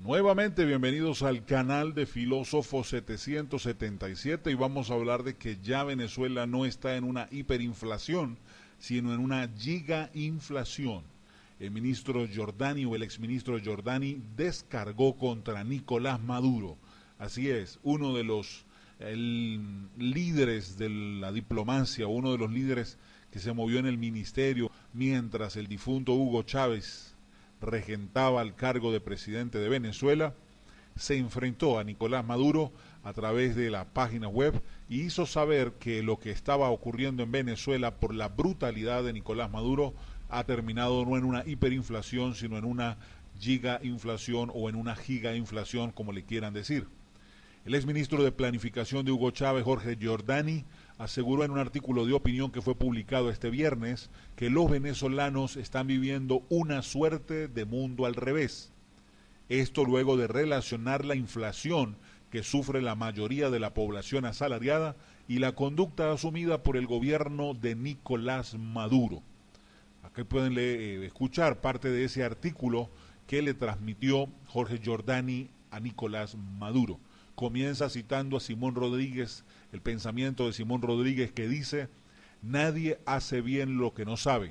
Nuevamente, bienvenidos al canal de Filósofo 777 y vamos a hablar de que ya Venezuela no está en una hiperinflación, sino en una gigainflación. El ministro Giordani o el exministro Giordani descargó contra Nicolás Maduro. Así es, uno de los líderes de la diplomacia, uno de los líderes que se movió en el ministerio mientras el difunto Hugo Chávez regentaba el cargo de presidente de Venezuela, se enfrentó a Nicolás Maduro a través de la página web y hizo saber que lo que estaba ocurriendo en Venezuela por la brutalidad de Nicolás Maduro ha terminado no en una hiperinflación, sino en una gigainflación o en una gigainflación, como le quieran decir. El exministro de Planificación de Hugo Chávez, Jorge Giordani, aseguró en un artículo de opinión que fue publicado este viernes que los venezolanos están viviendo una suerte de mundo al revés. Esto luego de relacionar la inflación que sufre la mayoría de la población asalariada y la conducta asumida por el gobierno de Nicolás Maduro. Aquí pueden escuchar parte de ese artículo que le transmitió Jorge Giordani a Nicolás Maduro. Comienza citando a Simón Rodríguez, el pensamiento de Simón Rodríguez que dice: nadie hace bien lo que no sabe,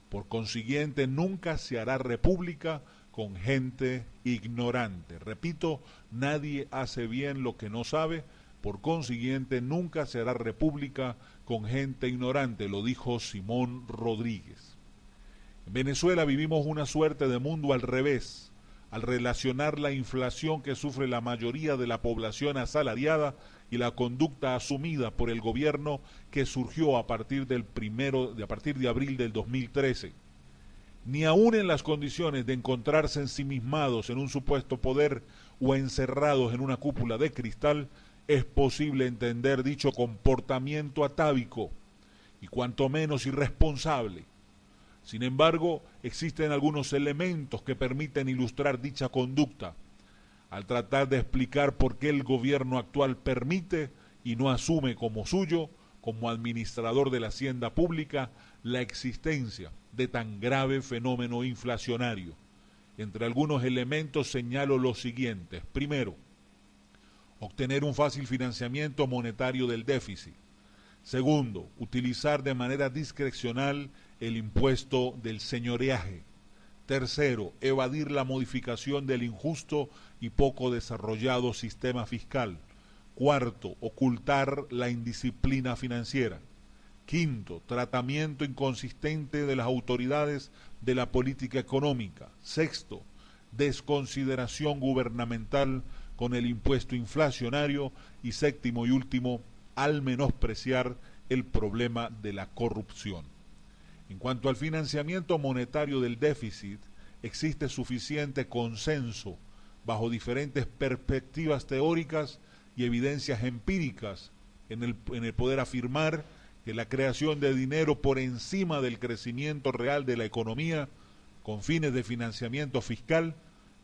por consiguiente nunca se hará república con gente ignorante. Repito, nadie hace bien lo que no sabe, por consiguiente nunca se hará república con gente ignorante, lo dijo Simón Rodríguez. En Venezuela vivimos una suerte de mundo al revés, al relacionar la inflación que sufre la mayoría de la población asalariada y la conducta asumida por el gobierno que surgió a partir de abril del 2013. Ni aun en las condiciones de encontrarse ensimismados en un supuesto poder o encerrados en una cúpula de cristal es posible entender dicho comportamiento atávico y cuanto menos irresponsable. Sin embargo, existen algunos elementos que permiten ilustrar dicha conducta, al tratar de explicar por qué el gobierno actual permite y no asume como suyo, como administrador de la hacienda pública, la existencia de tan grave fenómeno inflacionario. Entre algunos elementos señalo los siguientes. Primero, obtener un fácil financiamiento monetario del déficit. Segundo, utilizar de manera discrecional el impuesto del señoreaje. Tercero, evadir la modificación del injusto y poco desarrollado sistema fiscal. Cuarto, ocultar la indisciplina financiera. Quinto, tratamiento inconsistente de las autoridades de la política económica. Sexto, desconsideración gubernamental con el impuesto inflacionario. Y séptimo y último, al menospreciar el problema de la corrupción. En cuanto al financiamiento monetario del déficit, existe suficiente consenso bajo diferentes perspectivas teóricas y evidencias empíricas en el poder afirmar que la creación de dinero por encima del crecimiento real de la economía con fines de financiamiento fiscal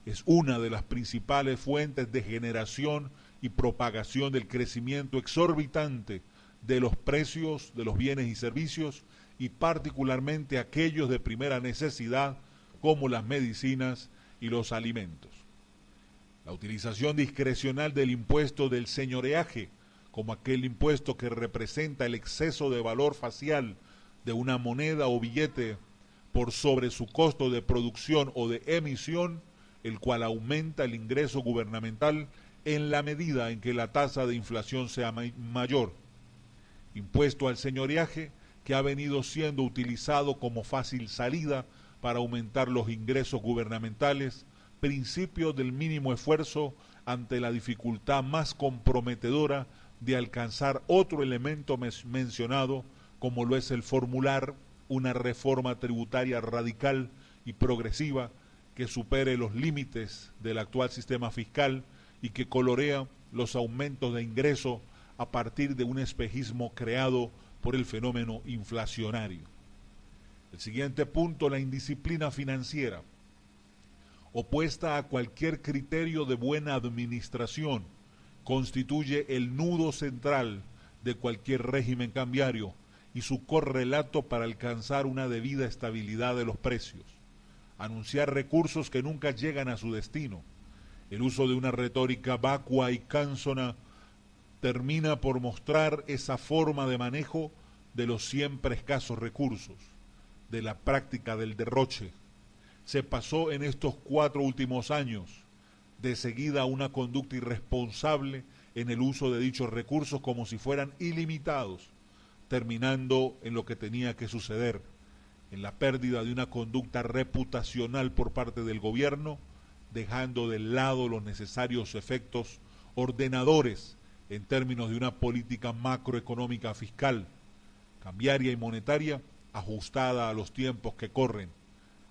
es una de las principales fuentes de generación y propagación del crecimiento exorbitante de los precios de los bienes y servicios y particularmente aquellos de primera necesidad como las medicinas y los alimentos. La utilización discrecional del impuesto del señoreaje como aquel impuesto que representa el exceso de valor facial de una moneda o billete por sobre su costo de producción o de emisión, el cual aumenta el ingreso gubernamental en la medida en que la tasa de inflación sea mayor. Impuesto al señoreaje que ha venido siendo utilizado como fácil salida para aumentar los ingresos gubernamentales, principio del mínimo esfuerzo ante la dificultad más comprometedora de alcanzar otro elemento mencionado, como lo es el formular una reforma tributaria radical y progresiva que supere los límites del actual sistema fiscal y que colorea los aumentos de ingreso a partir de un espejismo creado por el fenómeno inflacionario. El siguiente punto, la indisciplina financiera. Opuesta a cualquier criterio de buena administración, constituye el nudo central de cualquier régimen cambiario y su correlato para alcanzar una debida estabilidad de los precios. Anunciar recursos que nunca llegan a su destino. El uso de una retórica vacua y cánsona termina por mostrar esa forma de manejo de los siempre escasos recursos, de la práctica del derroche. Se pasó en estos 4 últimos años de seguida a una conducta irresponsable en el uso de dichos recursos como si fueran ilimitados, terminando en lo que tenía que suceder, en la pérdida de una conducta reputacional por parte del gobierno, dejando de lado los necesarios efectos ordenadores en términos de una política macroeconómica fiscal, cambiaria y monetaria ajustada a los tiempos que corren,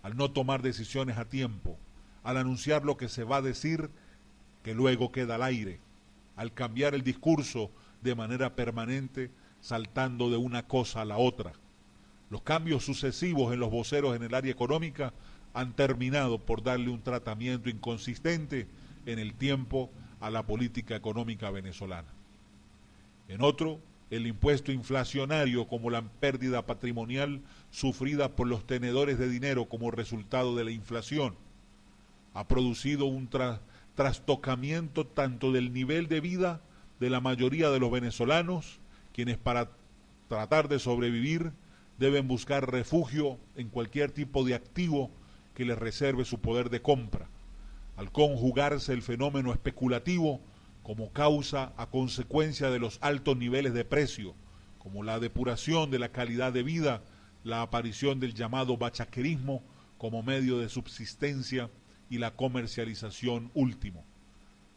al no tomar decisiones a tiempo, al anunciar lo que se va a decir que luego queda al aire, al cambiar el discurso de manera permanente, saltando de una cosa a la otra. Los cambios sucesivos en los voceros en el área económica han terminado por darle un tratamiento inconsistente en el tiempo a la política económica venezolana. En otro, el impuesto inflacionario como la pérdida patrimonial sufrida por los tenedores de dinero como resultado de la inflación ha producido un trastocamiento tanto del nivel de vida de la mayoría de los venezolanos, quienes para tratar de sobrevivir deben buscar refugio en cualquier tipo de activo que les reserve su poder de compra, al conjugarse el fenómeno especulativo como causa a consecuencia de los altos niveles de precio, como la depuración de la calidad de vida, la aparición del llamado bachaquerismo como medio de subsistencia y la comercialización último.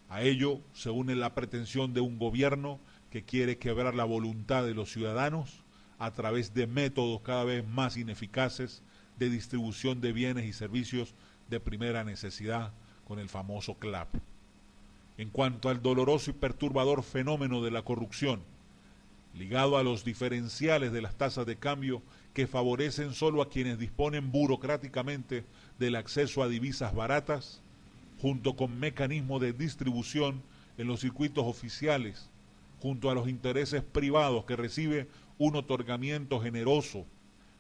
A ello se une la pretensión de un gobierno que quiere quebrar la voluntad de los ciudadanos a través de métodos cada vez más ineficaces de distribución de bienes y servicios de primera necesidad con el famoso CLAP. En cuanto al doloroso y perturbador fenómeno de la corrupción, ligado a los diferenciales de las tasas de cambio que favorecen solo a quienes disponen burocráticamente del acceso a divisas baratas, junto con mecanismos de distribución en los circuitos oficiales, junto a los intereses privados que recibe un otorgamiento generoso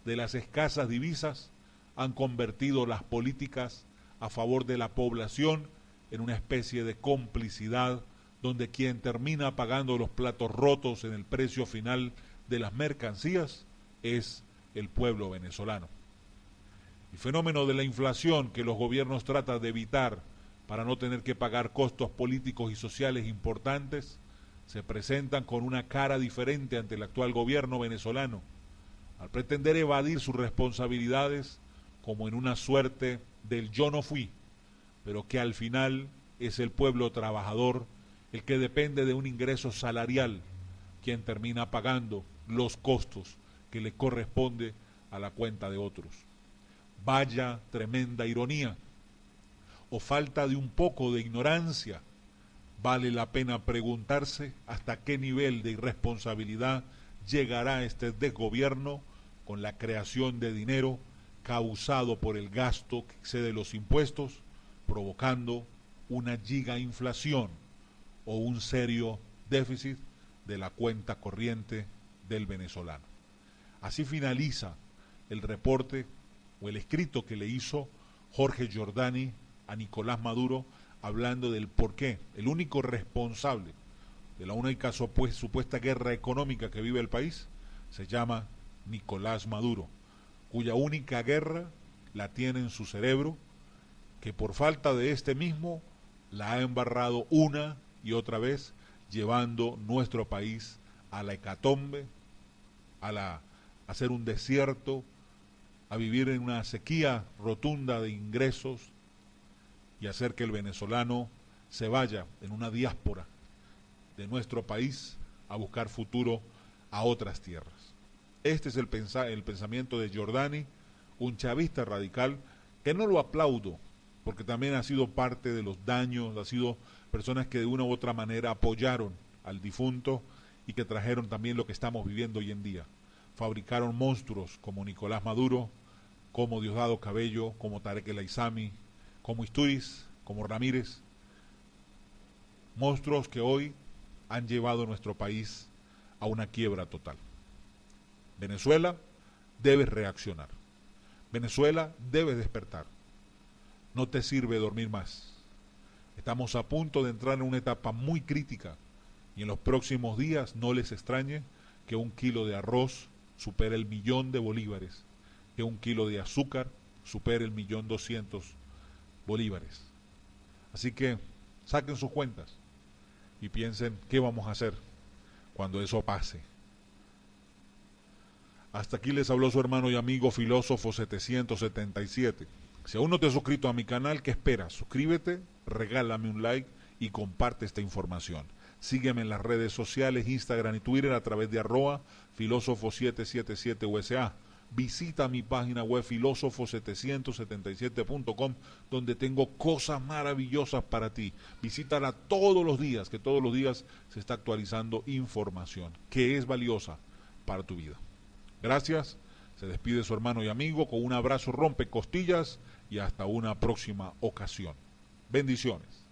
de las escasas divisas, han convertido las políticas a favor de la población en una especie de complicidad donde quien termina pagando los platos rotos en el precio final de las mercancías es el pueblo venezolano. El fenómeno de la inflación que los gobiernos tratan de evitar para no tener que pagar costos políticos y sociales importantes se presentan con una cara diferente ante el actual gobierno venezolano, al pretender evadir sus responsabilidades como en una suerte del yo no fui, pero que al final es el pueblo trabajador el que depende de un ingreso salarial quien termina pagando los costos que le corresponde a la cuenta de otros. Vaya tremenda ironía, o falta de un poco de ignorancia. Vale la pena preguntarse hasta qué nivel de irresponsabilidad llegará este desgobierno con la creación de dinero causado por el gasto que excede los impuestos, provocando una gigainflación o un serio déficit de la cuenta corriente del venezolano. Así finaliza el reporte o el escrito que le hizo Jorge Giordani a Nicolás Maduro, hablando del porqué, el único responsable de la única supuesta guerra económica que vive el país, se llama Nicolás Maduro, cuya única guerra la tiene en su cerebro, que por falta de este mismo la ha embarrado una y otra vez, llevando nuestro país a la hecatombe, a ser un desierto, a vivir en una sequía rotunda de ingresos y hacer que el venezolano se vaya en una diáspora de nuestro país a buscar futuro a otras tierras. Este es el pensamiento de Giordani, un chavista radical, que no lo aplaudo, porque también ha sido parte de los daños, ha sido personas que de una u otra manera apoyaron al difunto y que trajeron también lo que estamos viviendo hoy en día. Fabricaron monstruos como Nicolás Maduro, como Diosdado Cabello, como Tarek El Aizami, como Isturiz, como Ramírez, monstruos que hoy han llevado a nuestro país a una quiebra total. Venezuela debe reaccionar. Venezuela debe despertar. No te sirve dormir más. Estamos a punto de entrar en una etapa muy crítica y en los próximos días no les extrañe que un kilo de arroz supere el 1.000.000 de bolívares, que un kilo de azúcar supere el 1.200.000 bolívares. Así que saquen sus cuentas y piensen qué vamos a hacer cuando eso pase. Hasta aquí les habló su hermano y amigo Filósofo 777. Si aún no te has suscrito a mi canal, ¿qué esperas? Suscríbete, regálame un like y comparte esta información. Sígueme en las redes sociales, Instagram y Twitter a través de @filósofo777USA. Visita mi página web filósofo777.com, donde tengo cosas maravillosas para ti. Visítala todos los días, que todos los días se está actualizando información que es valiosa para tu vida. Gracias, se despide su hermano y amigo con un abrazo rompecostillas y hasta una próxima ocasión. Bendiciones.